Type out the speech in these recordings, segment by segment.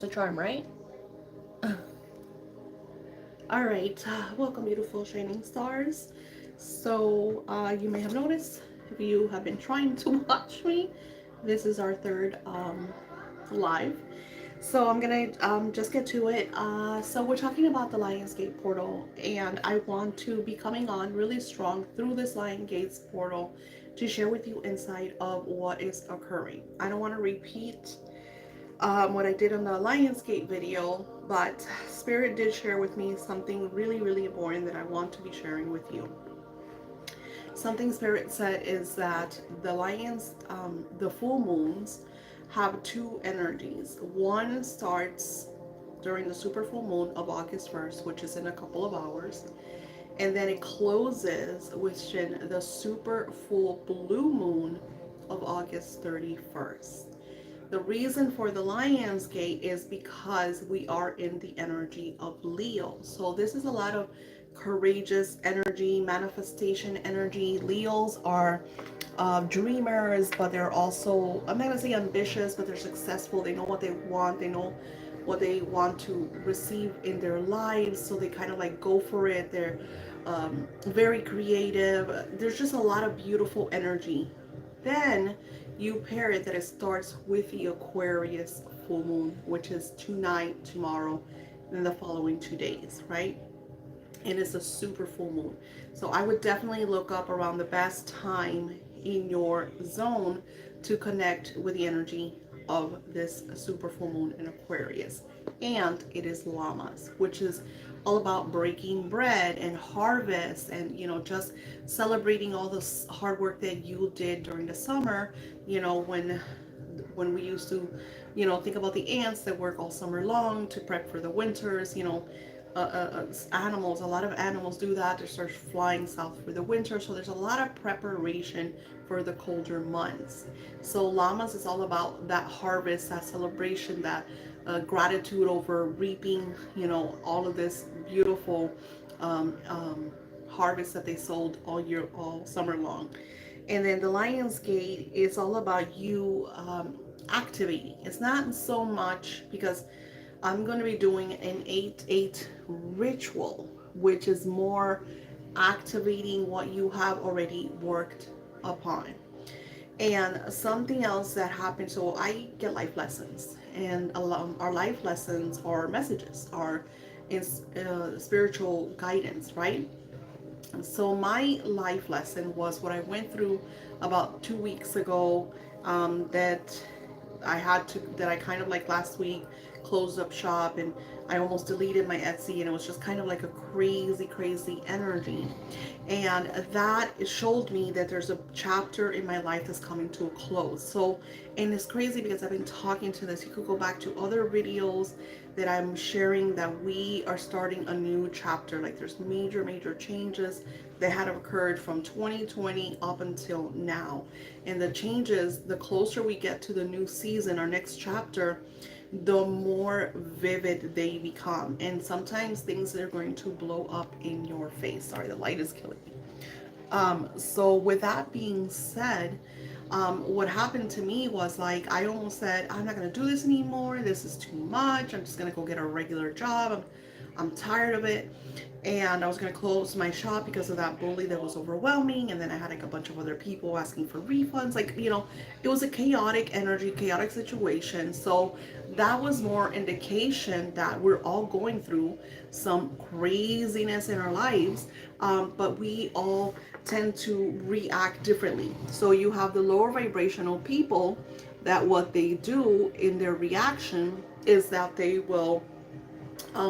The charm, right? All right, welcome, beautiful shining stars. So, you may have noticed if you have been trying to watch me, this is our third live. So, I'm gonna just get to it. So, we're talking about the Lionsgate portal, and I want to be coming on really strong through this Lionsgate's portal to share with you insight of what is occurring. I don't want to repeat what I did on the Lionsgate video, but Spirit did share with me something really, really important that I want to be sharing with you. Something Spirit said is that the full moons have two energies. One starts during the super full moon of August 1st, which is in a couple of hours, and then it closes within the super full blue moon of August 31st. The reason for the Lion's Gate is because we are in the energy of Leo. So this is a lot of courageous energy, manifestation energy. Leos are dreamers, but they're also, I'm not going to say ambitious, but they're successful. They know what they want. They know what they want to receive in their lives. So they kind of like go for it. They're very creative. There's just a lot of beautiful energy. Then you pair it that it starts with the Aquarius full moon, which is tonight, tomorrow, and the following 2 days, right? And it's a super full moon. So I would definitely look up around the best time in your zone to connect with the energy of this super full moon in Aquarius. And it is Llamas, which is all about breaking bread and harvest and, just celebrating all the hard work that you did during the summer, when we used to, think about the ants that work all summer long to prep for the winters, animals, a lot of animals do that. They start flying south for the winter. So there's a lot of preparation for the colder months. So llamas is all about that harvest, that celebration, that gratitude over reaping, all of this beautiful harvest that they sold all summer long. And then the Lion's Gate is all about you activating. It's not so much because I'm going to be doing an 8-8 ritual, which is more activating what you have already worked upon. And something else that happened, so I get life lessons, and our life lessons are messages, are spiritual guidance, right? So my life lesson was what I went through about 2 weeks ago, that I kind of like last week closed up shop, and I almost deleted my Etsy, and it was just kind of like a crazy energy. And that showed me that there's a chapter in my life that's coming to a close. So, and it's crazy because I've been talking to this. You could go back to other videos that I'm sharing that we are starting a new chapter. Like there's major changes that had occurred from 2020 up until now. And the changes, the closer we get to the new season, our next chapter, the more vivid they become. And sometimes things are going to blow up in your face. Sorry, the light is killing me. So with that being said, what happened to me was like, I almost said, I'm not going to do this anymore. This is too much. I'm just going to go get a regular job. I'm tired of it. And I was going to close my shop because of that bully that was overwhelming. And then I had like a bunch of other people asking for refunds. Like, it was a chaotic energy, chaotic situation. So that was more indication that we're all going through some craziness in our lives. But we all tend to react differently. So you have the lower vibrational people that what they do in their reaction is that they will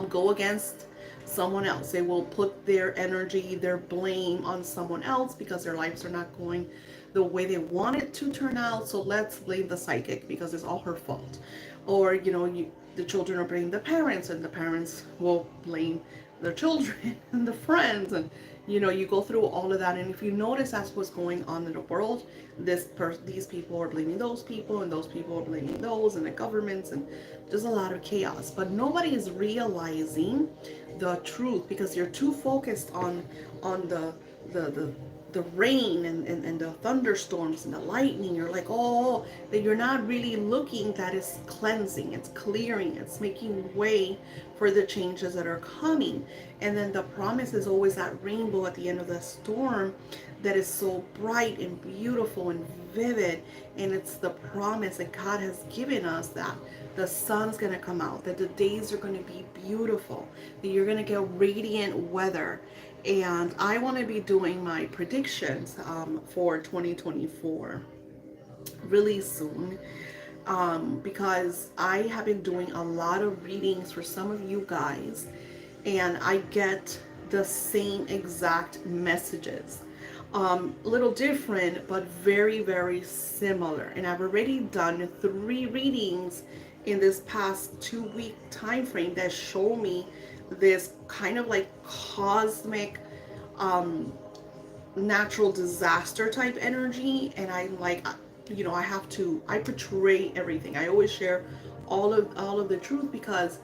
go against someone else. They will put their energy, their blame on someone else because their lives are not going the way they want it to turn out. So let's blame the psychic because it's all her fault. Or, the children are blaming the parents, and the parents will blame their children and the friends, and you go through all of that. And if you notice, that's what's going on in the world. These people are blaming those people, and those people are blaming those, and the governments, and there's a lot of chaos. But nobody is realizing the truth because you're too focused on the the rain and the thunderstorms and the lightning, you're like, oh, that you're not really looking, that is cleansing, it's clearing, it's making way for the changes that are coming. And then the promise is always that rainbow at the end of the storm that is so bright and beautiful and vivid. And it's the promise that God has given us, that the sun's going to come out, that the days are going to be beautiful, that you're going to get radiant weather. And I want to be doing my predictions for 2024 really soon, because I have been doing a lot of readings for some of you guys, and I get the same exact messages. A little different, but very, very similar. And I've already done 3 readings in this past 2 week time frame that show me this kind of like cosmic natural disaster type energy. And I'm like, I have to, I portray everything. I always share all of the truth, because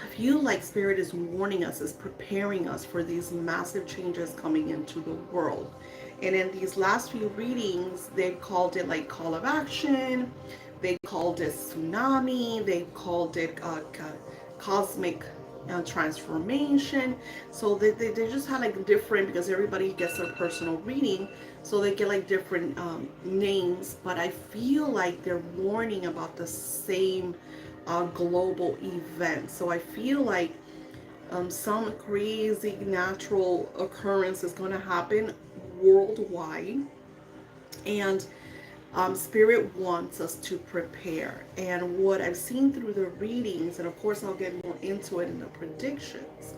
I feel like spirit is warning us, is preparing us for these massive changes coming into the world. And in these last few readings, they've called it like call of action, they called it tsunami, they called it cosmic transformation. So they just had like different, because everybody gets their personal reading, so they get like different names. But I feel like they're warning about the same global event. So I feel like some crazy natural occurrence is going to happen worldwide. And Spirit wants us to prepare. And what I've seen through the readings, and of course I'll get more into it in the predictions,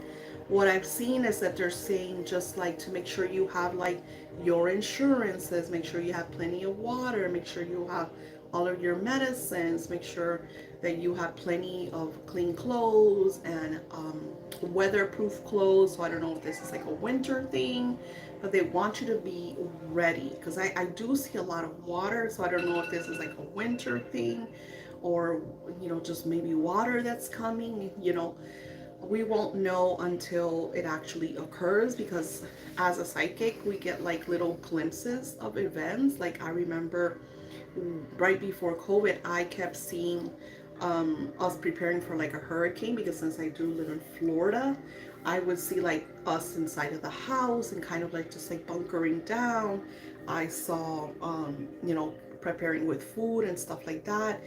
what I've seen is that they're saying just like to make sure you have like your insurances, make sure you have plenty of water, make sure you have all of your medicines, make sure that you have plenty of clean clothes and weatherproof clothes. So I don't know if this is like a winter thing, but they want you to be ready, because I do see a lot of water. So I don't know if this is like a winter thing, or just maybe water that's coming. We won't know until it actually occurs, because as a psychic we get like little glimpses of events. Like I remember right before COVID, I kept seeing us preparing for like a hurricane, because since I do live in Florida, I would see like us inside of the house and kind of like just like bunkering down. I saw preparing with food and stuff like that.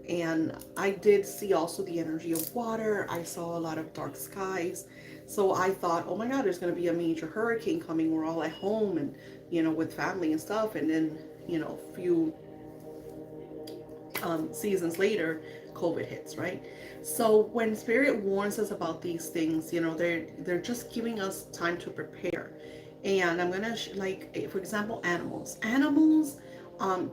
And I did see also the energy of water. I saw a lot of dark skies. So I thought, oh my God, there's going to be a major hurricane coming. We're all at home and, with family and stuff. And then, a few seasons later, COVID hits, right? So when Spirit warns us about these things, they're just giving us time to prepare. And I'm gonna for example, animals,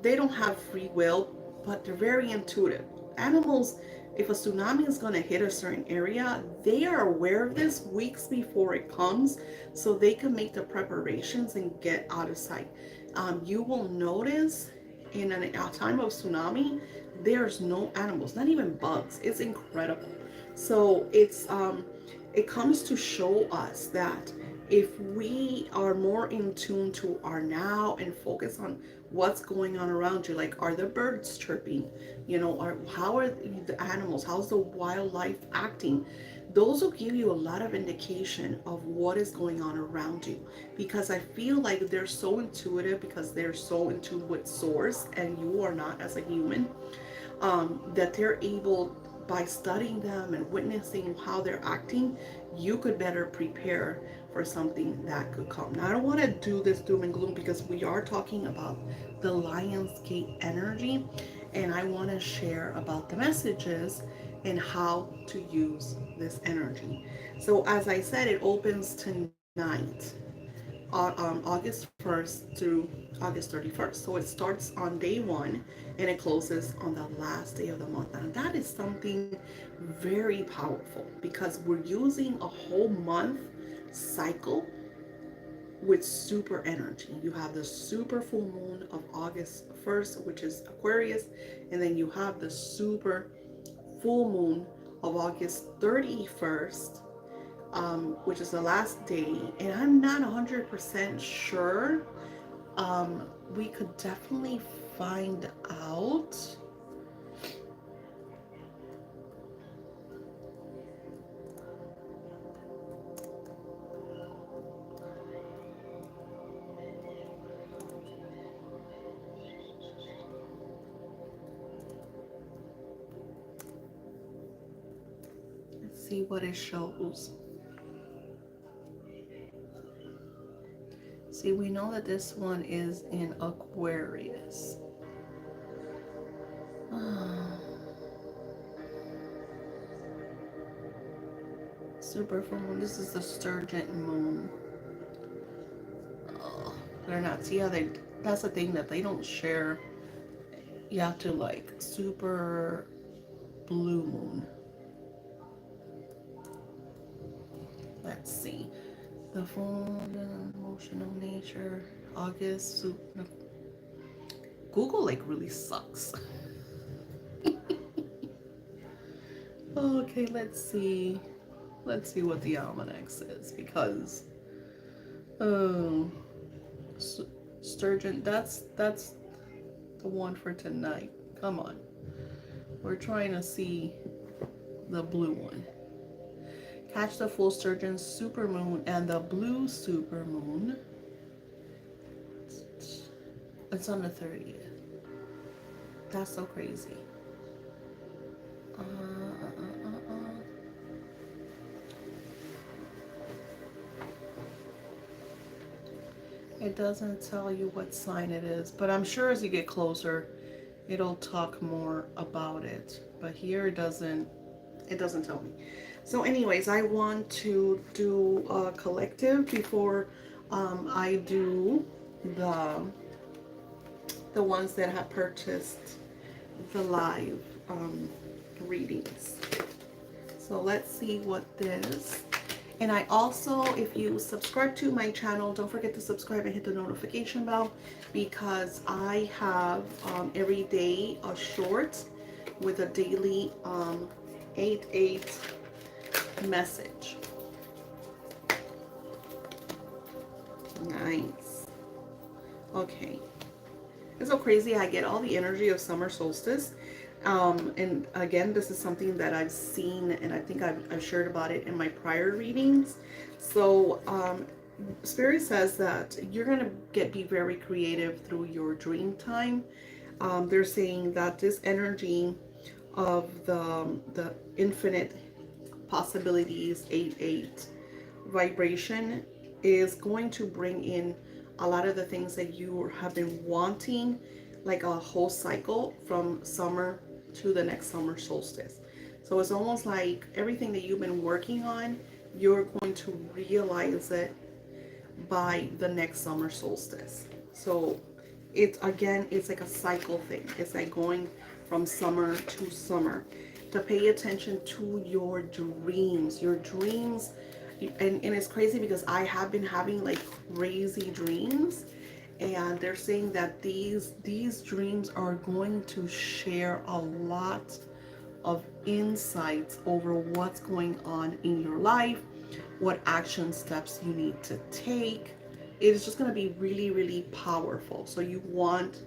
they don't have free will, but they're very intuitive. Animals, if a tsunami is going to hit a certain area, they are aware of this weeks before it comes, so they can make the preparations and get out of sight. You will notice in a time of tsunami, there's no animals, not even bugs. It's incredible. So it comes to show us that if we are more in tune to our now and focus on what's going on around you, like are the birds chirping, how are the animals, how's the wildlife acting, those will give you a lot of indication of what is going on around you. Because I feel like they're so intuitive, because they're so in tune with source and you are not as a human, that they're able, by studying them and witnessing how they're acting, you could better prepare for something that could come. Now, I don't want to do this doom and gloom, because we are talking about the Lionsgate energy, and I want to share about the messages and how to use this energy. So, as I said, it opens tonight, August 1st through August 31st. So it starts on day one and it closes on the last day of the month. And that is something very powerful, because we're using a whole month cycle with super energy. You have the super full moon of August 1st, which is Aquarius, and then you have the super full moon of August 31st, which is the last day, and I'm not 100% sure. We could definitely find out. Let's see what it shows. See, we know that this one is in Aquarius. Super full moon. This is the Sturgeon moon. Oh, they're not. See how they. That's the thing that they don't share. You have to like super blue moon. Let's see. The full motion of nature. August. Google like really sucks. Okay, let's see. Let's see what the almanac says, because oh, Sturgeon, that's the one for tonight. Come on. We're trying to see the blue one. Catch the full Sturgeon supermoon and the blue supermoon. It's on the 30th. That's so crazy. It doesn't tell you what sign it is, but I'm sure as you get closer, it'll talk more about it. But here it doesn't tell me. So anyways, I want to do a collective before I do the ones that have purchased the live readings. So let's see what this. And I also, if you subscribe to my channel, don't forget to subscribe and hit the notification bell, because I have every day a short with a daily 8/8 message. Nice. Okay. It's so crazy. I get all the energy of summer solstice. And again, this is something that I've seen, and I think I've shared about it in my prior readings. So Spirit says that you're going to be very creative through your dream time. They're saying that this energy of the infinite possibilities 8/8 vibration is going to bring in a lot of the things that you have been wanting, like a whole cycle from summer to the next summer solstice. So it's almost like everything that you've been working on, you're going to realize it by the next summer solstice. So it's like a cycle thing. It's like going from summer to summer. To pay attention to your dreams. Your dreams, and it's crazy because I have been having like crazy dreams, and they're saying that these dreams are going to share a lot of insights over what's going on in your life, what action steps you need to take. It is just going to be really, really powerful. So you want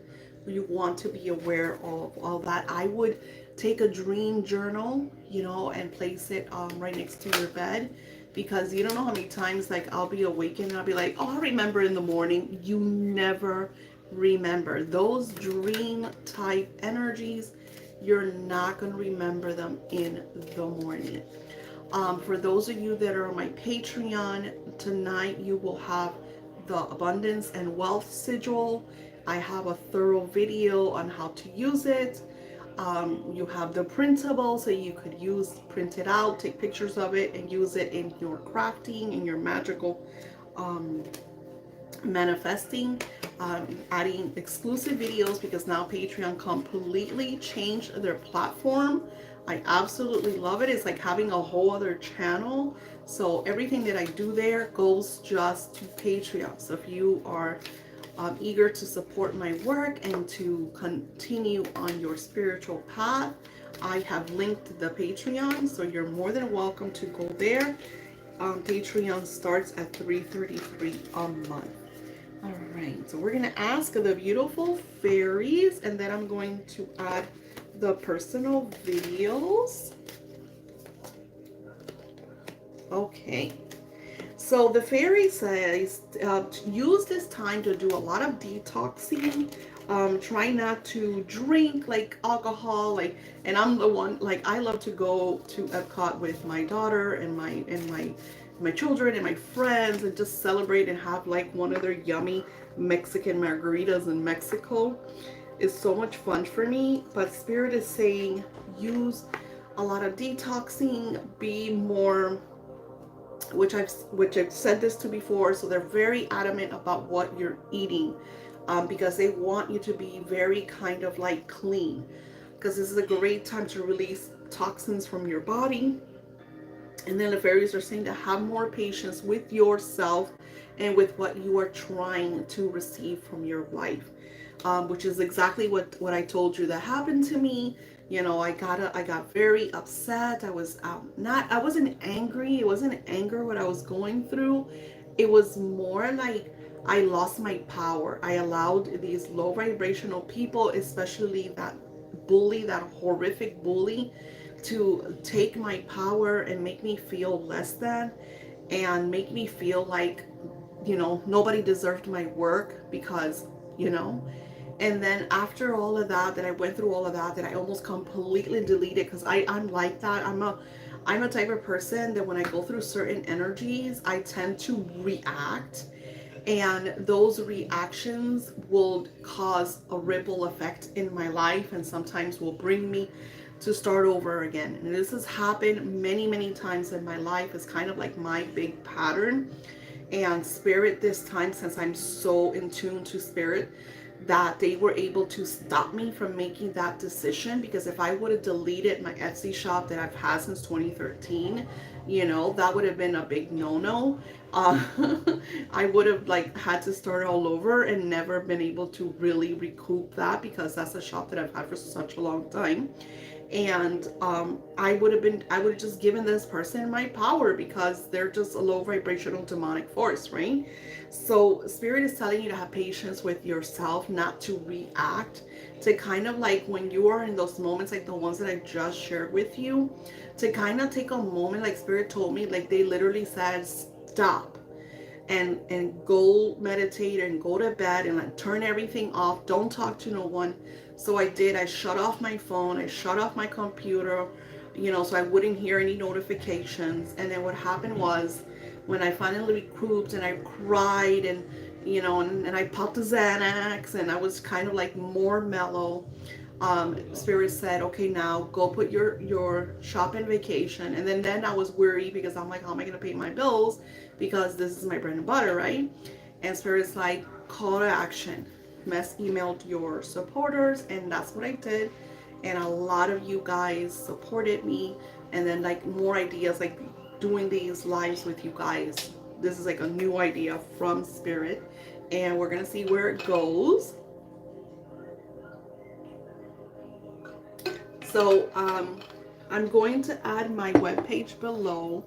to be aware of all that. I would take a dream journal, and place it right next to your bed, because you don't know how many times like I'll be awakened and I'll be like, oh, I'll remember in the morning. You never remember those dream type energies. You're not going to remember them in the morning. For those of you that are on my Patreon, tonight you will have the abundance and wealth sigil. I have a thorough video on how to use it. You have the printable, so you could print it out, take pictures of it, and use it in your crafting, in your magical manifesting, adding exclusive videos, because now Patreon completely changed their platform. I absolutely love it. It's like having a whole other channel. So everything that I do there goes just to Patreon. So if you are eager to support my work and to continue on your spiritual path, I have linked the Patreon, so you're more than welcome to go there. Patreon starts at $3.33 a month. All right, so we're gonna ask the beautiful fairies, and then I'm going to add the personal videos. Okay, so the fairy says use this time to do a lot of detoxing. Try not to drink like alcohol, like, and I'm the one, like, I love to go to Epcot with my daughter and my children and my friends and just celebrate and have like one of their yummy Mexican margaritas in Mexico. Is so much fun for me. But Spirit is saying use a lot of detoxing, be more, which I've said this to before. So they're very adamant about what you're eating, because they want you to be very kind of like clean, because this is a great time to release toxins from your body. And then the fairies are saying to have more patience with yourself and with what you are trying to receive from your life, which is exactly what I told you that happened to me. You know, I got very upset. I was not I wasn't angry. It wasn't anger what I was going through. It was more like I lost my power. I allowed these low vibrational people, especially that bully, that horrific bully, to take my power and make me feel less than, and make me feel like, nobody deserved my work because, you know. And then after all of that, that I went through all of that, that I almost completely deleted, because I'm like that. I'm a type of person that when I go through certain energies, I tend to react, and those reactions will cause a ripple effect in my life, and sometimes will bring me to start over again. And this has happened many, many times in my life. It's kind of like my big pattern. And Spirit, this time, since I'm so in tune to Spirit, that they were able to stop me from making that decision. Because if I would have deleted my Etsy shop that I've had since 2013, that would have been a big no-no. uh, I would have like had to start all over and never been able to really recoup that, because that's a shop that I've had for such a long time. And I would have just given this person my power, because they're just a low vibrational demonic force, right? So Spirit is telling you to have patience with yourself, not to react, to kind of like when you are in those moments like the ones that I just shared with you, to kind of take a moment, like Spirit told me, like they literally said stop and go meditate and go to bed and like turn everything off. Don't talk to no one. So I did. I shut off my phone. I shut off my computer, so I wouldn't hear any notifications. And then what happened was, when I finally recouped and I cried, and and I popped a Xanax, and I was kind of like more mellow. Spirit said, okay, now go put your shop in vacation. And then I was worried, because I'm like, how am I going to pay my bills, because this is my bread and butter, right? And Spirit's like, call to action. Emailed your supporters, and that's what I did. And a lot of you guys supported me, and then like more ideas, like doing these lives with you guys. This is like a new idea from Spirit, and we're gonna see where it goes. So I'm going to add my webpage below.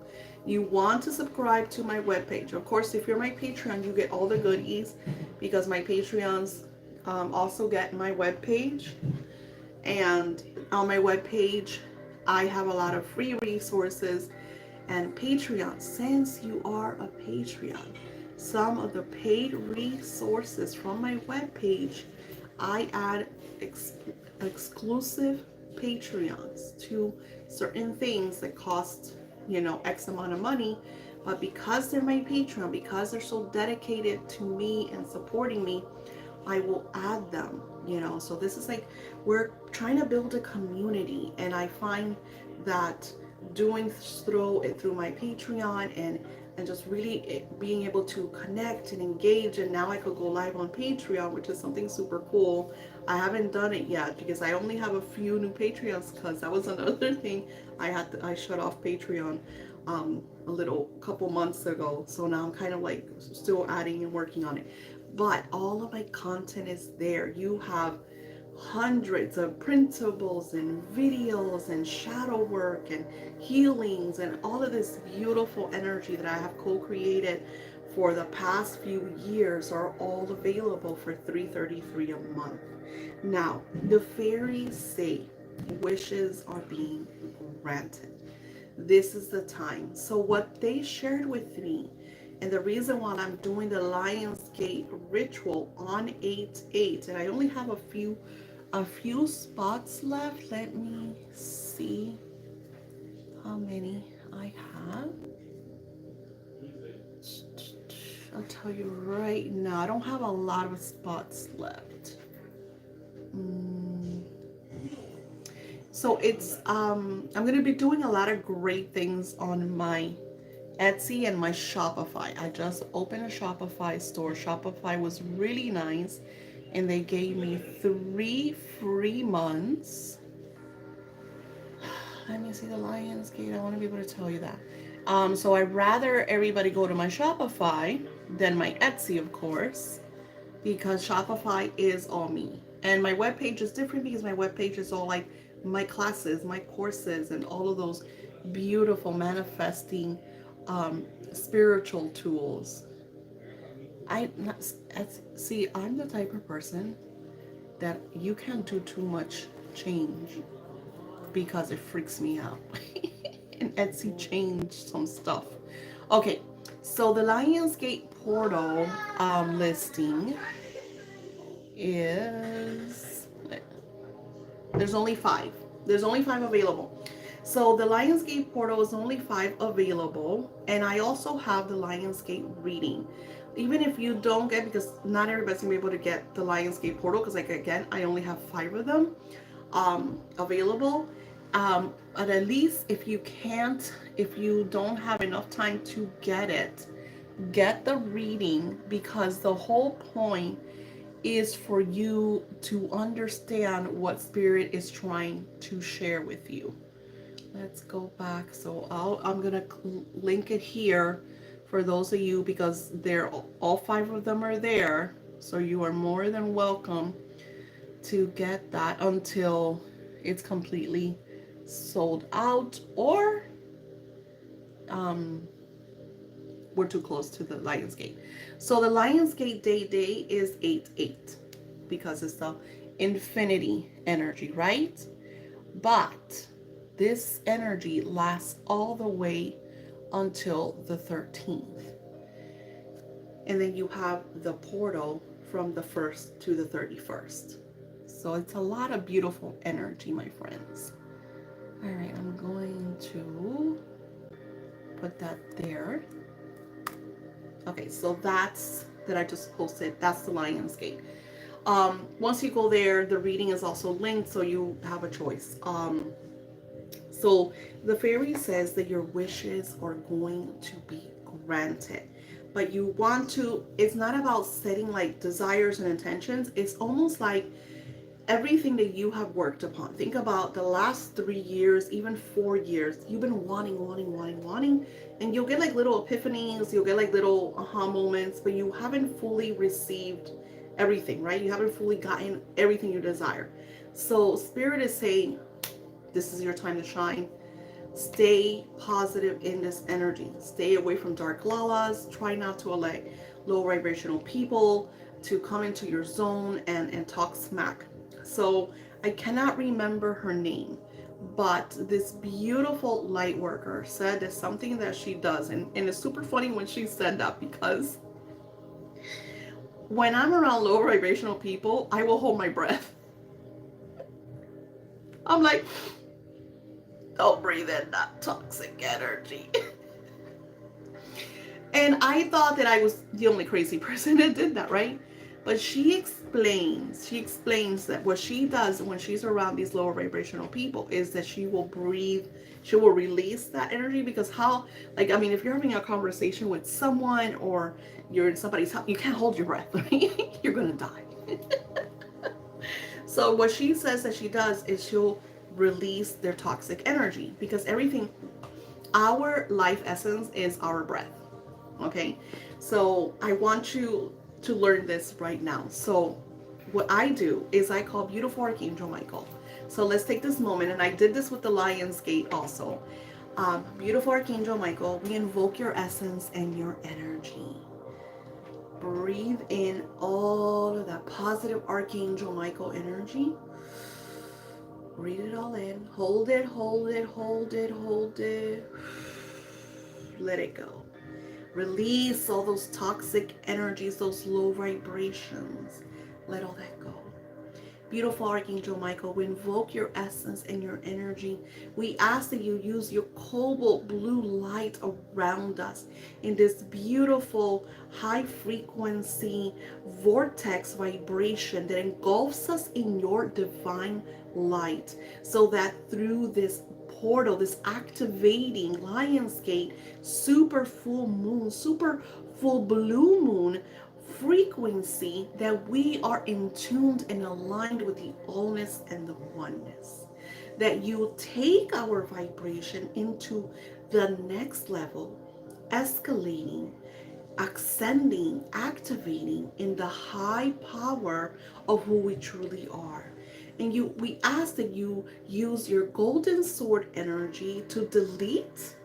You want to subscribe to my webpage. Of course, if you're my Patreon, you get all the goodies, because my Patreons also get my webpage. And on my webpage, I have a lot of free resources. And Patreon, since you are a Patreon, some of the paid resources from my webpage, I add exclusive Patreons to certain things that cost, X amount of money. But because they're my Patreon, because they're so dedicated to me and supporting me, I will add them, So this is like, we're trying to build a community, and I find that doing through my Patreon, and just really being able to connect and engage. And now I could go live on Patreon, which is something super cool. I haven't done it yet, because I only have a few new Patreons, because that was another thing. I shut off Patreon a little couple months ago. So now I'm kind of like still adding and working on it. But all of my content is there. You have hundreds of printables and videos and shadow work and healings, and all of this beautiful energy that I have co-created for the past few years are all available for $333 a month. Now, the fairies say wishes are being granted. This is the time. So what they shared with me, and the reason why I'm doing the Lionsgate ritual on 8/8, and I only have a few spots left. Let me see how many I have. I'll tell you right now, I don't have a lot of spots left. So it's I'm gonna be doing a lot of great things on my Etsy and my Shopify. I just opened a Shopify store. Shopify was really nice, and they gave me 3 free months. Let me see the Lionsgate. I want to be able to tell you that. So I'd rather everybody go to my Shopify than my Etsy, of course, because Shopify is all me. And my webpage is different because my webpage is all like my classes, my courses, and all of those beautiful manifesting spiritual tools. I see. I'm the type of person that you can't do too much change because it freaks me out. And Etsy changed some stuff. Okay, so the Lionsgate portal listing is, there's only 5. There's only 5 available. So the Lionsgate portal is only 5 available, and I also have the Lionsgate reading. Even if you don't get, because not everybody's gonna be able to get the Lionsgate portal, because like again, I only have 5 of them available. But at least if you don't have enough time to get it, get the reading, because the whole point is for you to understand what spirit is trying to share with you. Let's go back. So I'm gonna link it here for those of you, because they're all 5 of them are there. So you are more than welcome to get that until it's completely sold out, or we're too close to the Lionsgate. So the Lionsgate day is 8/8 because it's the infinity energy, right? But this energy lasts all the way until the 13th. And then you have the portal from the 1st to the 31st. So it's a lot of beautiful energy, my friends. All right, I'm going to put that there. Okay, so that's that I just posted. That's the Lionsgate. Once you go there, the reading is also linked, so you have a choice. So the fairy says that your wishes are going to be granted, but you want to. It's not about setting like desires and intentions. It's almost like everything that you have worked upon. Think about the last 3 years, even 4 years. You've been wanting, and you'll get like little epiphanies, you'll get like little aha moments, but you haven't fully received everything, right? You haven't fully gotten everything you desire. So Spirit is saying, this is your time to shine. Stay positive in this energy. Stay away from dark lalas. Try not to allow low vibrational people to come into your zone and talk smack. So I cannot remember her name, but this beautiful light worker said there's something that she does. And it's super funny when she said that, because when I'm around low vibrational people, I will hold my breath. I'm like, don't breathe in that toxic energy. And I thought that I was the only crazy person that did that, right? But she explains that what she does when she's around these lower vibrational people is that she will breathe, she will release that energy. Because how, like, I mean, if you're having a conversation with someone or you're in somebody's house, you can't hold your breath, right? You're gonna die. So what she says that she does is she'll release their toxic energy, because everything, our life essence is our breath. Okay, so I want you to learn this right now. So what I do is I call beautiful Archangel Michael. So let's take this moment, and I did this with the Lion's Gate also. Beautiful Archangel Michael, we invoke your essence and your energy. Breathe in all of that positive Archangel Michael energy. Breathe it all in. Hold it, hold it, hold it, hold it. Let it go. Release all those toxic energies, those low vibrations. Let all that go. Beautiful Archangel Michael, we invoke your essence and your energy. We ask that you use your cobalt blue light around us in this beautiful high frequency vortex vibration that engulfs us in your divine light, so that through this portal, this activating Lionsgate super full moon, super full blue moon frequency, that we are in tuned and aligned with the allness and the oneness, that you take our vibration into the next level, escalating, ascending, activating in the high power of who we truly are. And we ask that you use your golden sword energy to delete,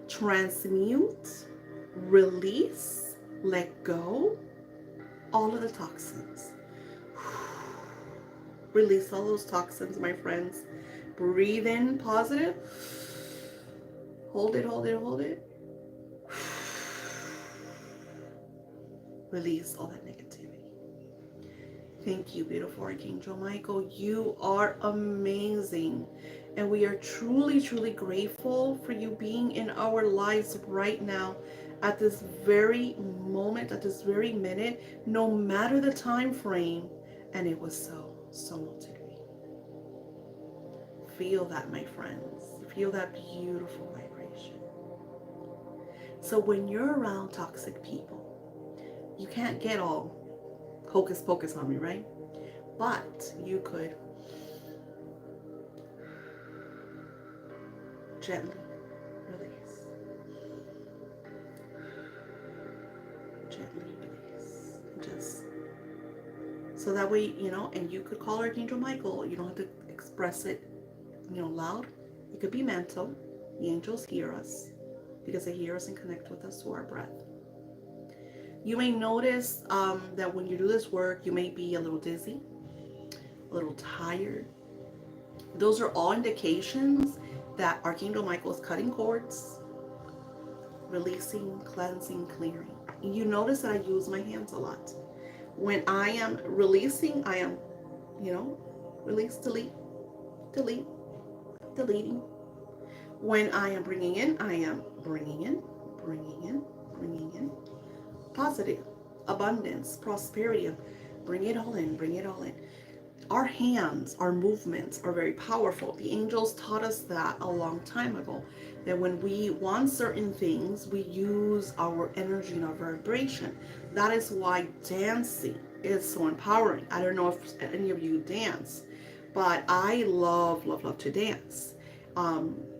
transmute, release, let go all of the toxins. Release all those toxins, my friends. Breathe in positive. Hold it, hold it, hold it. Release all that negativity. Thank you, beautiful Archangel Michael. You are amazing. And we are truly, truly grateful for you being in our lives right now, at this very moment, at this very minute, no matter the time frame. And it was so, so meant to be. Feel that, my friends. Feel that beautiful vibration. So when you're around toxic people, you can't get all hocus pocus on me, right? But you could gently release. Gently release. Just so that way, and you could call Archangel Michael. You don't have to express it, loud. It could be mental. The angels hear us because they hear us and connect with us through our breath. You may notice that when you do this work, you may be a little dizzy, a little tired. Those are all indications that Archangel Michael is cutting cords, releasing, cleansing, clearing. You notice that I use my hands a lot. When I am releasing, I am, release, delete, delete, deleting. When I am bringing in, I am bringing in, bringing in, bringing in. Positive, abundance, prosperity. Bring it all in, bring it all in. Our hands, our movements are very powerful. The angels taught us that a long time ago, that when we want certain things, we use our energy and our vibration. That is why dancing is so empowering. I don't know if any of you dance, but I love, love, love to dance.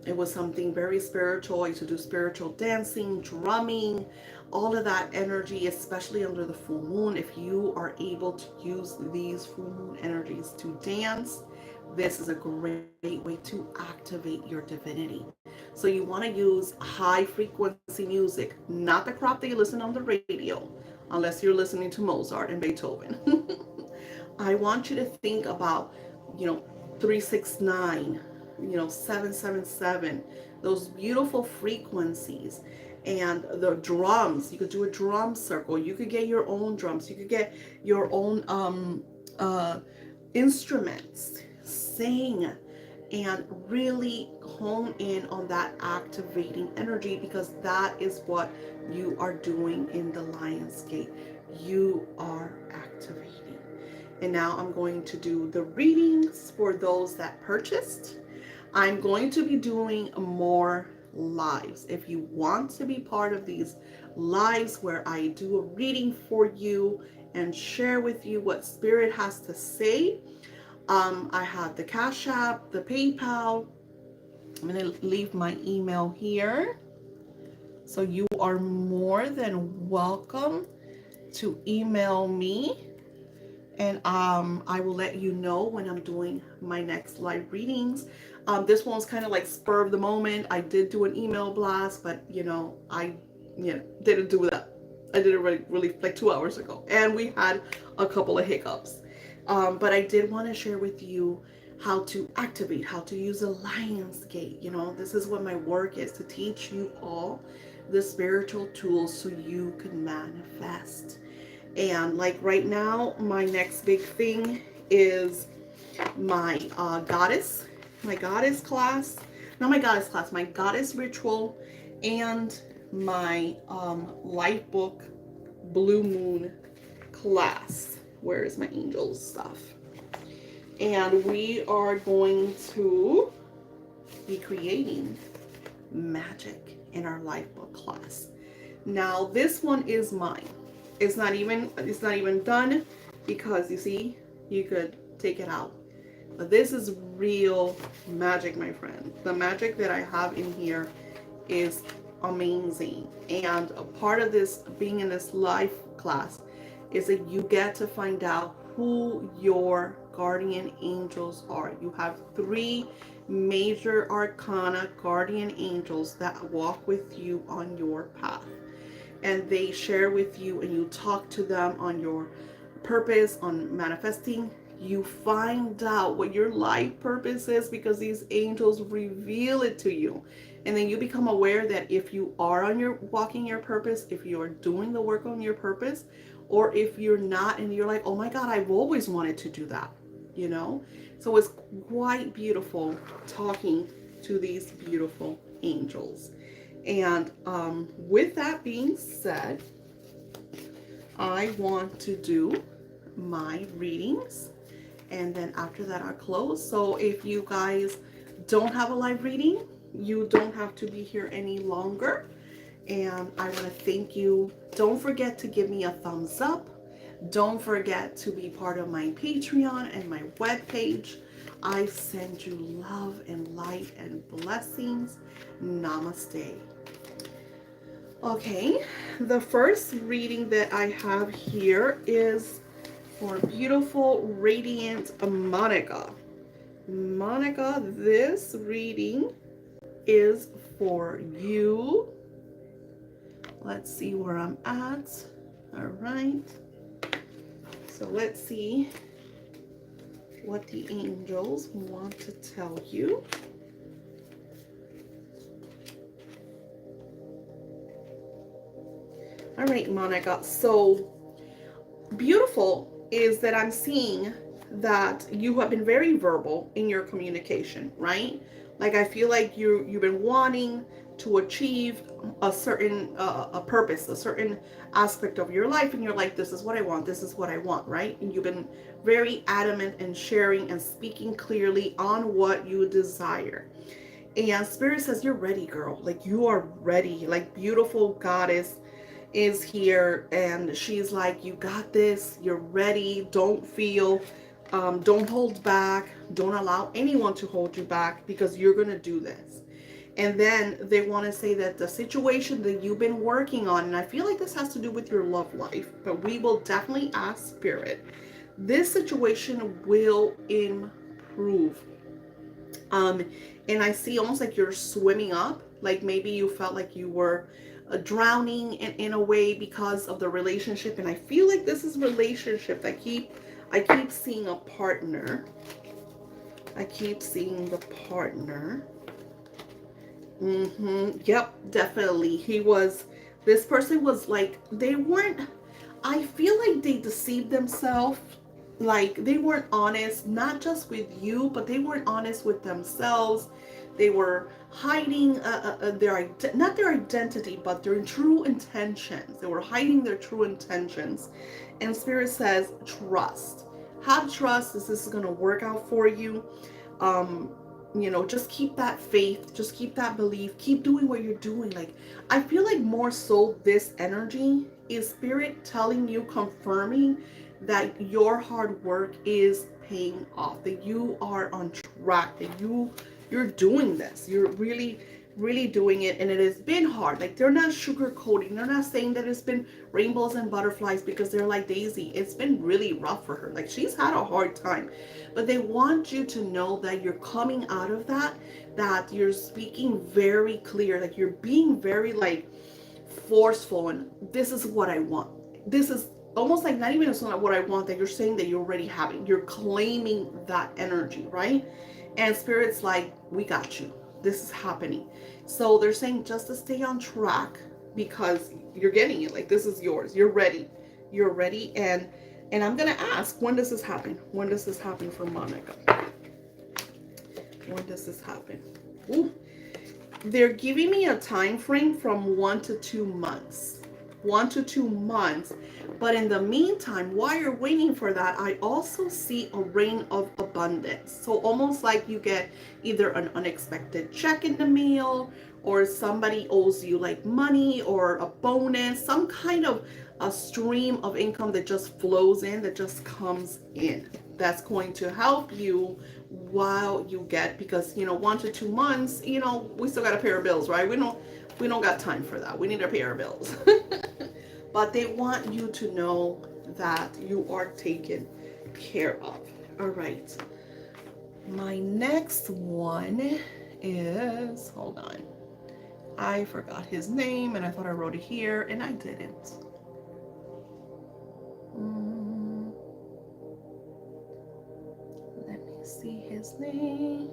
It was something very spiritual. I used to do spiritual dancing, drumming, all of that energy, especially under the full moon. If you are able to use these full moon energies to dance, this is a great way to activate your divinity. So you want to use high frequency music, not the crap that you listen on the radio, unless you're listening to Mozart and Beethoven. I want you to think about, 369, 777, those beautiful frequencies. And the drums, you could do a drum circle. You could get your own drums. You could get your own instruments. Sing and really hone in on that activating energy, because that is what you are doing in the Lionsgate. You are activating. And now I'm going to do the readings for those that purchased. I'm going to be doing more lives. If you want to be part of these lives where I do a reading for you and share with you what Spirit has to say, I have the Cash App, the PayPal. I'm going to leave my email here. So you are more than welcome to email me And I will let you know when I'm doing my next live readings. This one's kind of like spur of the moment. I did do an email blast, but I didn't do that. I did it really like 2 hours ago, and we had a couple of hiccups. But I did want to share with you how to activate, how to use a lion's gate. This is what my work is, to teach you all the spiritual tools so you can manifest. And like right now, my next big thing is my my goddess class, not my goddess class, my goddess ritual, and my life book blue moon class. Where is my angels stuff? And we are going to be creating magic in our life book class. Now this one is mine. It's not even done, because you see, you could take it out. But this is real magic, my friend. The magic that I have in here is amazing. And a part of this being in this life class is that you get to find out who your guardian angels are. You have 3 major arcana guardian angels that walk with you on your path, and they share with you, and you talk to them on your purpose, on manifesting. You find out what your life purpose is because these angels reveal it to you. And then you become aware that if you are on your walking your purpose, if you are doing the work on your purpose, or if you're not and you're like, oh my God, I've always wanted to do that, So it's quite beautiful talking to these beautiful angels. And with that being said, I want to do my readings, and then after that I'll close. So if you guys don't have a live reading, you don't have to be here any longer. And I want to thank you. Don't forget to give me a thumbs up. Don't forget to be part of my Patreon and my webpage. I send you love and light and blessings. Namaste. Okay, the first reading that I have here is for beautiful, radiant Monica. Monica, this reading is for you. Let's see where I'm at. All right. So let's see what the angels want to tell you. All right, Monica. So beautiful is that I'm seeing that you have been very verbal in your communication, right? Like I feel like you've been wanting to achieve a certain a purpose, a certain aspect of your life, and you're like, this is what I want, this is what I want, right? And you've been very adamant and sharing and speaking clearly on what you desire. And Spirit says you're ready, girl. Like you are ready. Like beautiful goddess is here, and she's like, you got this, you're ready. Don't hold back, don't allow anyone to hold you back, because you're gonna do this. And then they want to say that the situation that you've been working on, and I feel like this has to do with your love life, but we will definitely ask Spirit, this situation will improve. And I see almost like you're swimming up, like maybe you felt like you were drowning in a way because of the relationship. And I feel like this is relationship. I keep seeing a partner. I keep seeing the partner. Yep, definitely. This person was like, I feel like they deceived themselves. Like they weren't honest, not just with you, but they weren't honest with themselves. They were hiding not their identity, but their true intentions. They were hiding their true intentions. And Spirit says, trust. Have trust. This is going to work out for you. Just keep that faith, just keep that belief, keep doing what you're doing. Like, I feel like more so this energy is Spirit telling you, confirming that your hard work is paying off, that you are on track, that you're doing this. You're really really doing it, and it has been hard. Like, they're not sugarcoating, they're not saying that it's been rainbows and butterflies, because they're like, Daisy, it's been really rough for her, like she's had a hard time. But they want you to know that you're coming out of that, that you're speaking very clear, like you're being very like forceful, and this is what I want. This is almost like not even what I want, that you're saying that you're already having. You're claiming that energy, right? And spirit's like, we got you. This is happening. So they're saying just to stay on track, because you're getting it. Like, this is yours. You're ready. You're ready. And I'm gonna ask, when does this happen? When does this happen for Monica? When does this happen? Ooh. They're giving me a time frame from 1 to 2 months. 1 to 2 months. But in the meantime, while you're waiting for that, I also see a rain of abundance. So almost like you get either an unexpected check in the mail, or somebody owes you like money or a bonus, some kind of a stream of income that just flows in, that just comes in. That's going to help you while you get, because 1 to 2 months, we still got to pay our bills, right? We don't got time for that. We need to pay our bills. But they want you to know that you are taken care of. All right. My next one is, hold on, I forgot his name, and I thought I wrote it here, and I didn't. Let me see his name.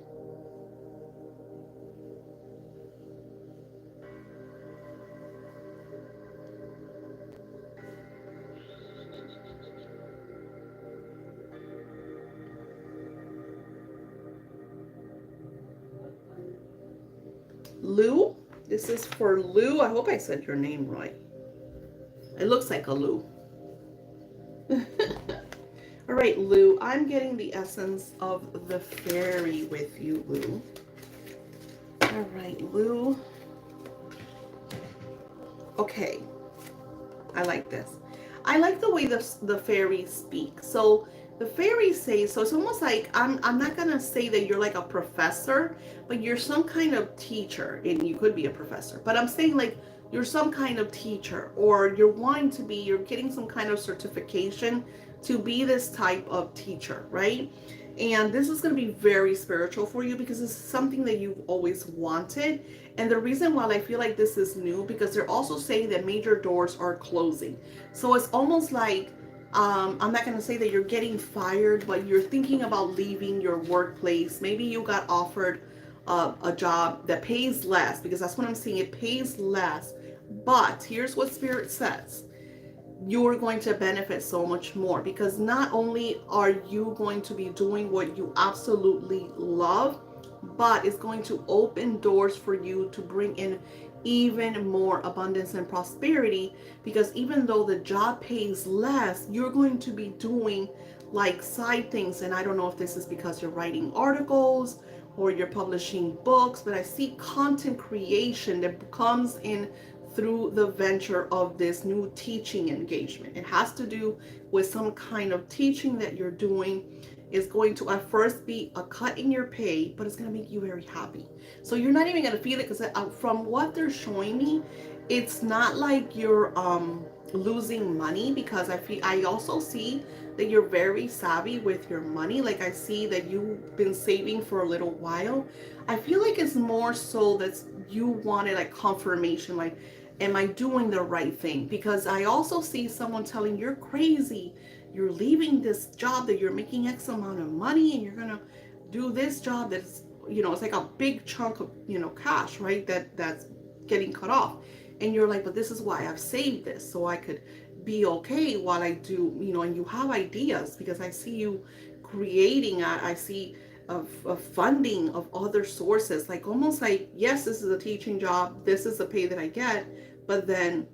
Lou. This is for Lou. I hope I said your name right. It looks like a Lou. All right, Lou, I'm getting the essence of the fairy with you, Lou. All right, Lou. Okay. I like this. I like the way the fairies speak. So the fairies say, so it's almost like, I'm not gonna say that you're like a professor, but you're some kind of teacher, and you could be a professor, but I'm saying like you're some kind of teacher, or you're wanting to be, you're getting some kind of certification to be this type of teacher, right? And this is going to be very spiritual for you, because it's something that you've always wanted. And the reason why I feel like this is new, because they're also saying that major doors are closing. So it's almost like, I'm not going to say that you're getting fired, but you're thinking about leaving your workplace. Maybe you got offered a job that pays less, because that's what I'm seeing. It pays less. But here's what Spirit says. You're going to benefit so much more, because not only are you going to be doing what you absolutely love, but it's going to open doors for you to bring in even more abundance and prosperity, because even though the job pays less, you're going to be doing like side things. And I don't know if this is because you're writing articles or you're publishing books, but I see content creation that comes in through the venture of this new teaching engagement. It has to do with some kind of teaching that you're doing. Is going to at first be a cut in your pay, but it's going to make you very happy. So you're not even going to feel it, because from what they're showing me, it's not like you're losing money, because I also see that you're very savvy with your money. Like, I see that you've been saving for a little while. I feel like it's more so that you wanted like confirmation, like, am I doing the right thing? Because I also see someone telling you're crazy. You're leaving this job that you're making X amount of money, and you're gonna do this job that's, it's like a big chunk of, cash, right? That's getting cut off. And you're like, but this is why I've saved this, so I could be okay while I do, and you have ideas, because I see you creating, I see of funding of other sources, like almost like, yes, this is a teaching job, this is the pay that I get, but then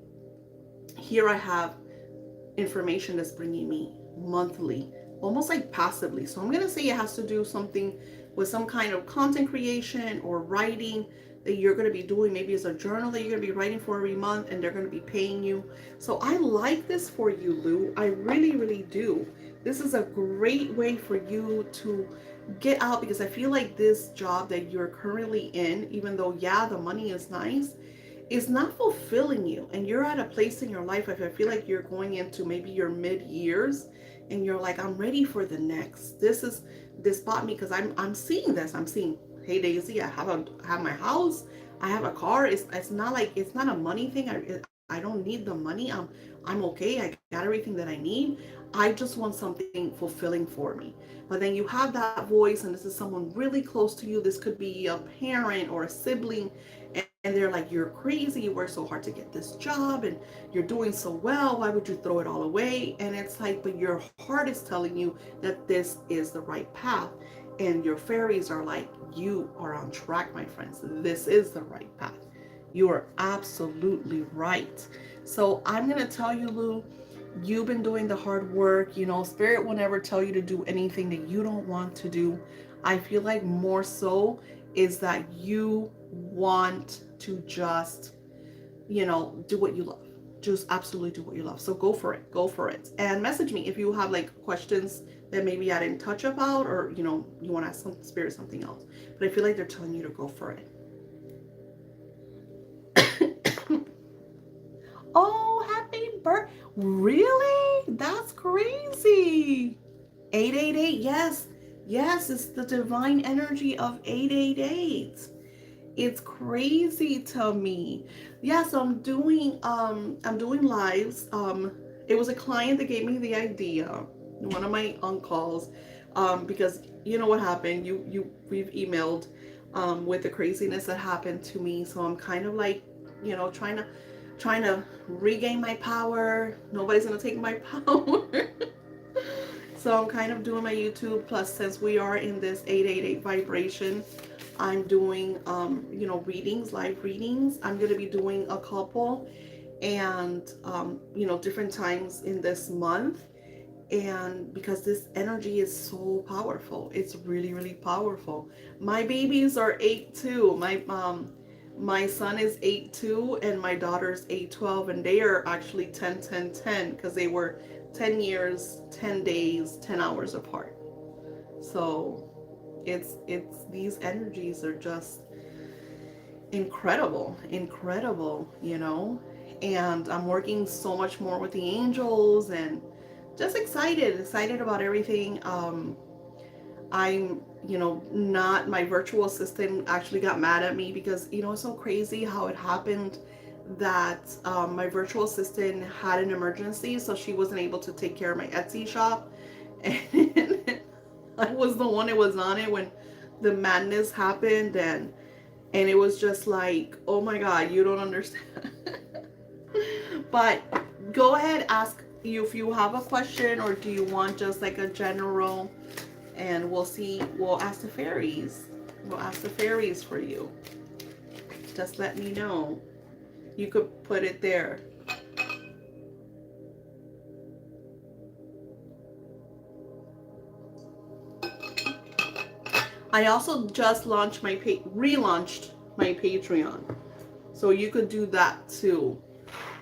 here I have information that's bringing me monthly, almost like passively. So I'm going to say it has to do something with some kind of content creation or writing that you're going to be doing. Maybe it's a journal that you're going to be writing for every month, and they're going to be paying you. So I like this for you, Lou. I really, really do. This is a great way for you to Get out, because I feel like this job that you're currently in, even though, yeah, the money is nice, is not fulfilling you. And you're at a place in your life, if I feel like you're going into maybe your mid years and you're like, I'm ready for the next. This bought me, because I'm seeing this. I'm seeing, hey Daisy, I have my house, I have a car. It's not like, it's not a money thing. I don't need the money. I'm okay. I got everything that I need. I just want something fulfilling for me. But then you have that voice, and this is someone really close to you. This could be a parent or a sibling, and they're like, you're crazy. You work so hard to get this job, and you're doing so well. Why would you throw it all away? And it's like, but your heart is telling you that this is the right path. And your fairies are like, you are on track, my friends. This is the right path. You are absolutely right. So I'm going to tell you, Lou, you've been doing the hard work. Spirit will never tell you to do anything that you don't want to do. I feel like more so is that you want to just, do what you love. Just absolutely do what you love. So go for it. Go for it. And message me if you have like questions that maybe I didn't touch about, or you want to ask some spirit something else. But I feel like they're telling you to go for it. Oh, happy birthday. Really? That's crazy. 888. Yes. Yes, it's the divine energy of 888. It's crazy to me. Yeah, so I'm doing lives. It was a client that gave me the idea. One of my uncles, because you know what happened. We've emailed with the craziness that happened to me. So I'm kind of like, trying to regain my power. Nobody's gonna take my power. So I'm kind of doing my YouTube. Plus, since we are in this 888 vibration, I'm doing readings, live readings. I'm gonna be doing a couple, and different times in this month. And because this energy is so powerful, it's really, really powerful. My babies are 8 too. My son is 8 too, and my daughter's 812, and they are actually 10 10 10, because they were 10 years, 10 days, 10 hours apart. So it's these energies are just incredible, incredible. And I'm working so much more with the angels, and just excited about everything. I'm not, my virtual assistant actually got mad at me, because it's so crazy how it happened that my virtual assistant had an emergency, so she wasn't able to take care of my Etsy shop. And I was the one that was on it when the madness happened, and it was just like, oh my god, you don't understand. But go ahead, ask you if you have a question, or do you want just like a general, and we'll ask the fairies. We'll ask the fairies for you. Just let me know. You could put it there. I also just relaunched my Patreon. So you could do that too.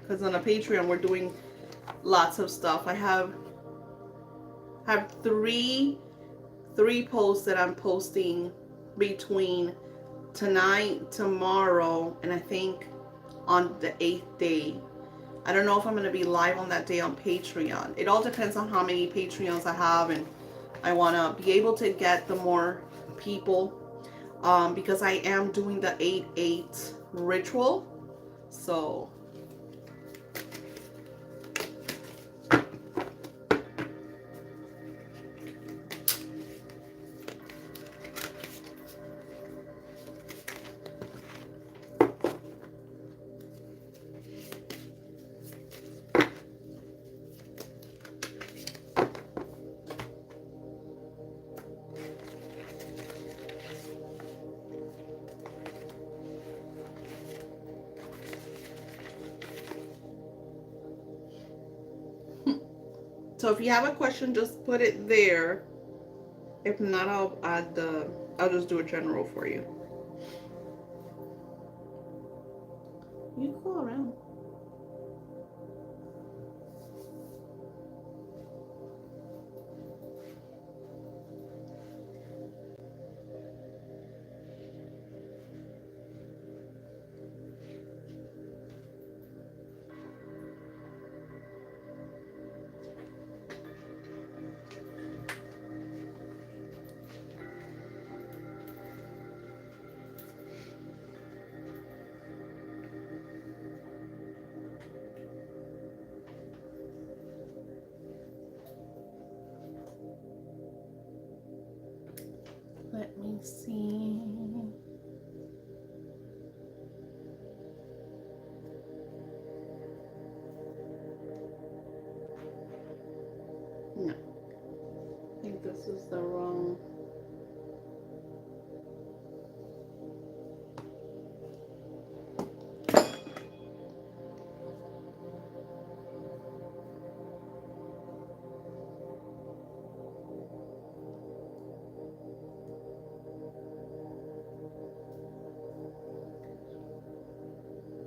Because on a Patreon we're doing lots of stuff. I have three posts that I'm posting between tonight, tomorrow, and I think on the 8th day. I don't know if I'm going to be live on that day on Patreon. It all depends on how many Patreons I have, and I want to be able to get the more people, because I am doing the 8/8 ritual. So so if you have a question, just put it there. If not, I'll just do a general for you. You can go around. see. No, I think this is the wrong.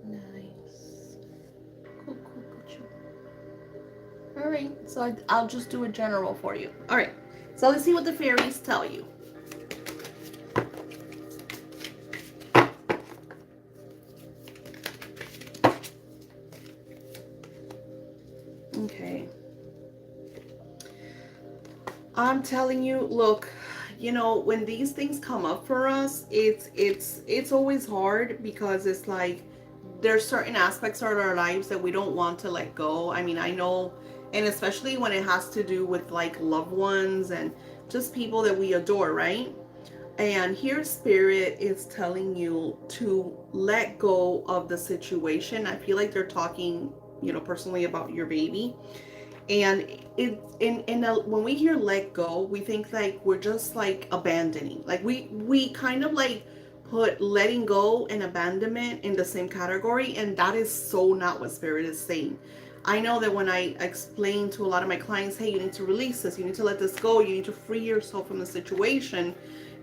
Nice. Cool, cool, cool. All right, so I'll just do a general for you. All right, so let's see what the fairies tell you. Okay. I'm telling you, look, you know, when these things come up for us, it's always hard because it's like there's certain aspects of our lives that we don't want to let go. I mean, I know, and especially when it has to do with like loved ones and just people that we adore, right? And here spirit is telling you to let go of the situation. I feel like they're talking, you know, personally about your baby. And when we hear let go, we think like we're just like abandoning. Like we kind of like put letting go and abandonment in the same category, and that is so not what spirit is saying. I know that when I explain to a lot of my clients, hey, you need to release this, you need to let this go, you need to free yourself from the situation,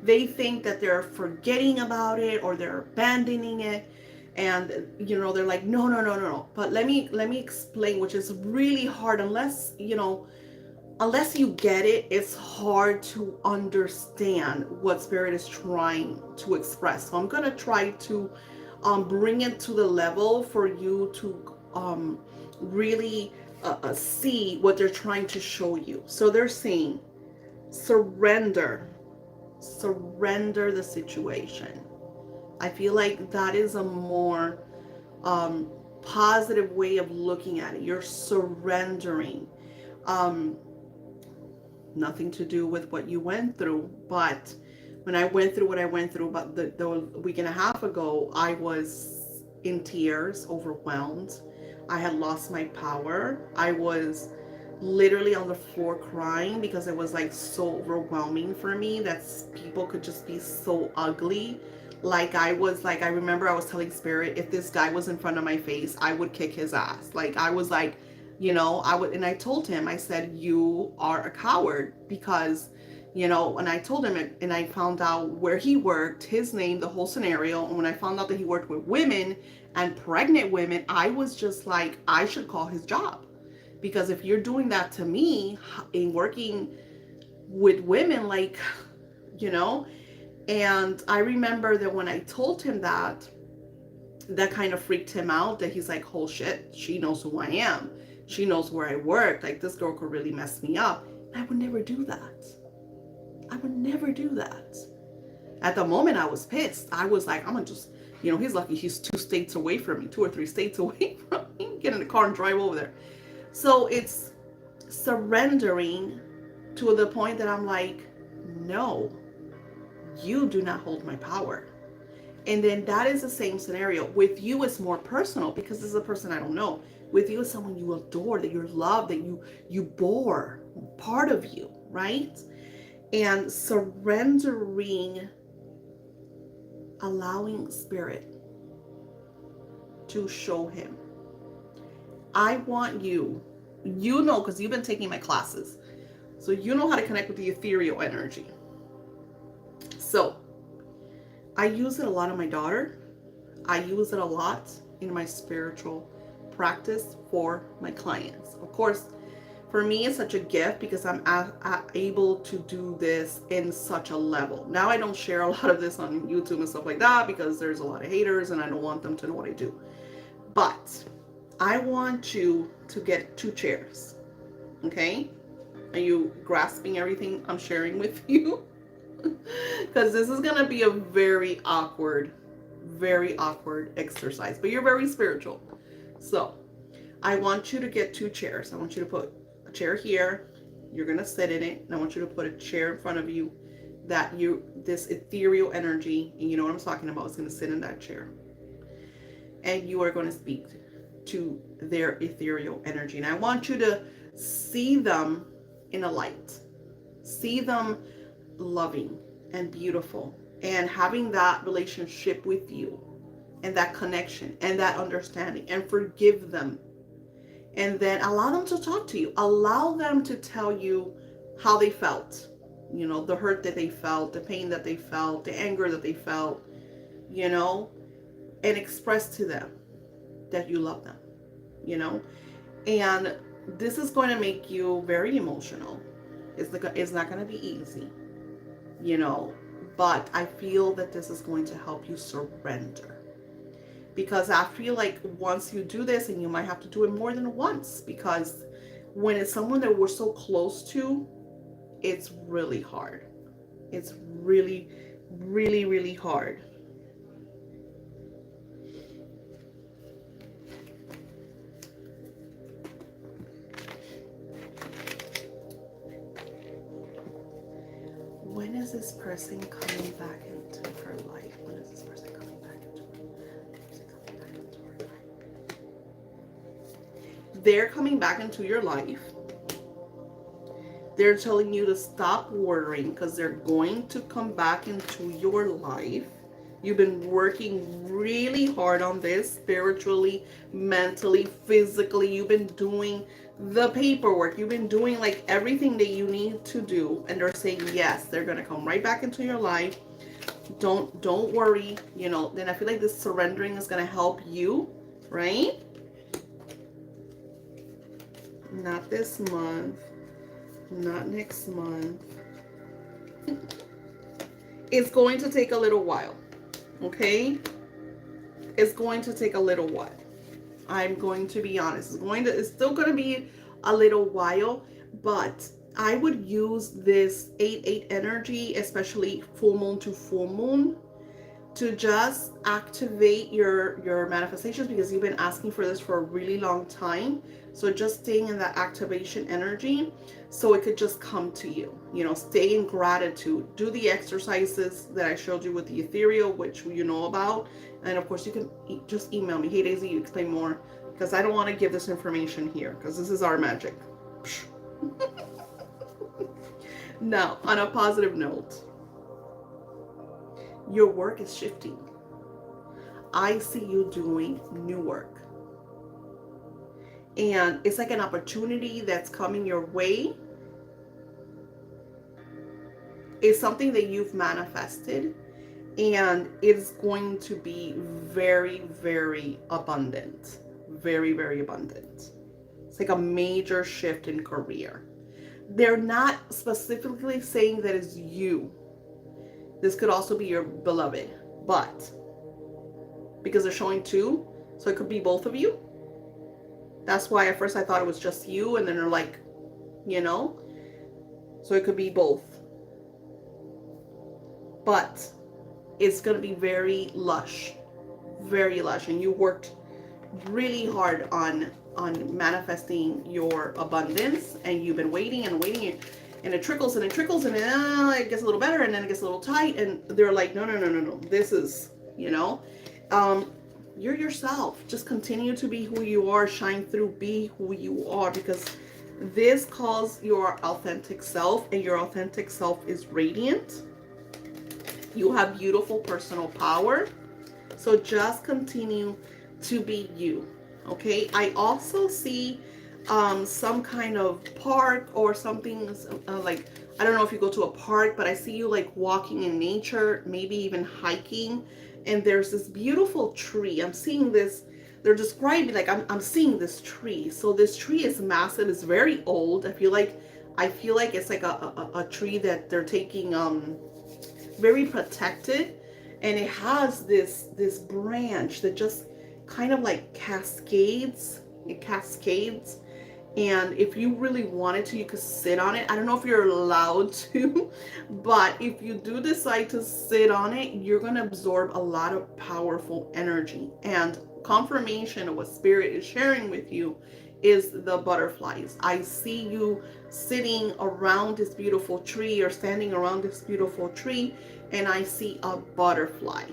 they think that they're forgetting about it or they're abandoning it. And you know, they're like, no, no, no, no, no. But let me explain, which is really hard unless, you know, unless you get it, it's hard to understand what spirit is trying to express. So I'm gonna try to bring it to the level for you to really see what they're trying to show you. So they're saying surrender, surrender the situation. I feel like that is a more positive way of looking at it. You're surrendering. Um, Nothing to do with what you went through, but when I went through what I went through about the week and a half ago, I was in tears, overwhelmed. I had lost my power. I was literally on the floor crying because it was like so overwhelming for me that people could just be so ugly. Like I remember I was telling spirit, if this guy was in front of my face, I would kick his ass. Like I was like, you know, I would, and I told him, I said, you are a coward because, you know, when I told him it and I found out where he worked, his name, the whole scenario, and when I found out that he worked with women and pregnant women, I was just like, I should call his job. Because if you're doing that to me in working with women, like, you know, and I remember that when I told him that, that kind of freaked him out, that he's like, oh shit, she knows who I am. She knows where I work. Like, this girl could really mess me up. And I would never do that. I would never do that. At the moment, I was pissed. I was like, I'm gonna just, you know, he's lucky he's 2 states away from me, 2 or 3 states away from me. Get in the car and drive over there. So it's surrendering to the point that I'm like, no, you do not hold my power. And then that is the same scenario. With you, it's more personal because this is a person I don't know. With you, it's someone you adore, that you love, that you bore, part of you, right? And surrendering, allowing spirit to show him. I want you, you know, because you've been taking my classes, so you know how to connect with the ethereal energy. So I use it a lot on my daughter. I use it a lot in my spiritual practice for my clients. Of course, for me, it's such a gift because I'm able to do this in such a level. Now, I don't share a lot of this on YouTube and stuff like that because there's a lot of haters and I don't want them to know what I do. But I want you to get 2 chairs. Okay? Are you grasping everything I'm sharing with you? Because this is going to be a very awkward exercise, but you're very spiritual. So I want you to get 2 chairs. I want you to put a chair here. You're going to sit in it. And I want you to put a chair in front of you that this ethereal energy, and you know what I'm talking about, is going to sit in that chair. And you are going to speak to their ethereal energy. And I want you to see them in a light. See them loving and beautiful and having that relationship with you and that connection and that understanding, and forgive them. And then allow them to talk to you. Allow them to tell you how they felt. You know, the hurt that they felt, the pain that they felt, the anger that they felt, you know, and express to them that you love them, you know. And this is going to make you very emotional. It's not going to be easy, you know, but I feel that this is going to help you surrender. Because I feel like once you do this, and you might have to do it more than once, because when it's someone that we're so close to, it's really hard. It's really, really, really hard. When is this person coming back into her life? When is this person coming back into her life? They're coming back into your life. They're telling you to stop worrying, because they're going to come back into your life. You've been working really hard on this, spiritually, mentally, physically. You've been doing the paperwork. You've been doing like everything that you need to do. And they're saying, yes, they're going to come right back into your life. Don't worry. You know, then I feel like this surrendering is going to help you, right? Not this month. Not next month. It's going to take a little while. Okay? It's going to take a little while. I'm going to be honest. It's still going to be a little while, but I would use this 8/8 energy, especially full moon to full moon, to just activate your manifestations, because you've been asking for this for a really long time. So just staying in that activation energy, so it could just come to you. You know, stay in gratitude. Do the exercises that I showed you with the ethereal, which you know about. And of course, you can just email me, hey Daisy, you explain more, because I don't want to give this information here, because this is our magic. Now, on a positive note, your work is shifting. I see you doing new work. And it's like an opportunity that's coming your way. It's something that you've manifested, and it's going to be very, very abundant. Very, very abundant. It's like a major shift in career. They're not specifically saying that it's you. This could also be your beloved, but because they're showing two, so it could be both of you. That's why at first I thought it was just you, and then they're like, you know, so it could be both. But it's going to be very lush, and you worked really hard on manifesting your abundance, and you've been waiting and waiting, and it trickles and it trickles, and it gets a little better, and then it gets a little tight, and they're like, no, this is, you know, you're yourself. Just continue to be who you are. Shine through. Be who you are, because this calls your authentic self, and your authentic self is radiant. You have beautiful personal power. So just continue to be you. Okay. I also see some kind of park or something, like, I don't know if you go to a park, but I see you like walking in nature, maybe even hiking. And there's this beautiful tree. I'm seeing this, they're describing, like, I'm seeing this tree. So this tree is massive. It's very old. I feel like it's like a tree that they're taking, very protected. And it has this branch that just kind of like cascades. It cascades. And if you really wanted to, you could sit on it. I don't know if you're allowed to, but if you do decide to sit on it, you're going to absorb a lot of powerful energy and confirmation of what spirit is sharing with you is the butterflies. I see you sitting around this beautiful tree or standing around this beautiful tree, and I see a butterfly.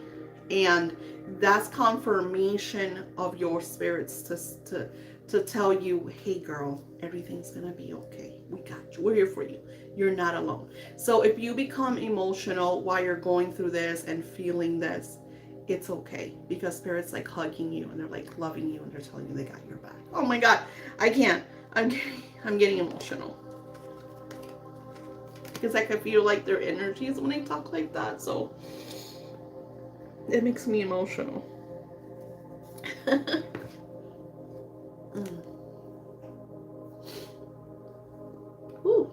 And that's confirmation of your spirits to tell you, hey girl, everything's gonna be okay. We got you. We're here for you. You're not alone. So if you become emotional while you're going through this and feeling this, it's okay, because spirit's like hugging you and they're like loving you and they're telling you they got your back. Oh my God, I can't. I'm getting emotional because I can feel like their energies when I talk like that. So it makes me emotional. Mm. Ooh.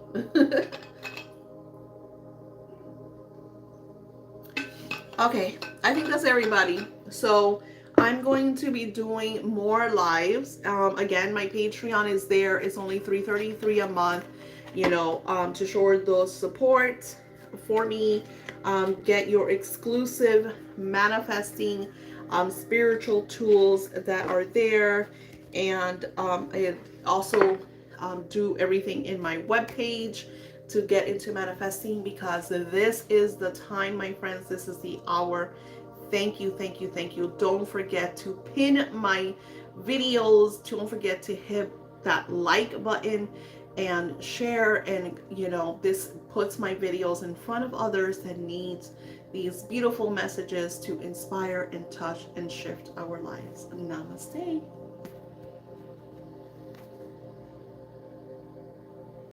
Okay, I think that's everybody. So I'm going to be doing more lives. Again, my Patreon is there. It's only $3.33 a month. To show those support for me. Get your exclusive manifesting spiritual tools that are there, and I also do everything in my webpage to get into manifesting, because this is the time, my friends. This is the hour. Thank you, thank you, thank you. Don't forget to pin my videos. Don't forget to hit that like button and share. And this puts my videos in front of others that need these beautiful messages to inspire and touch and shift our lives. Namaste.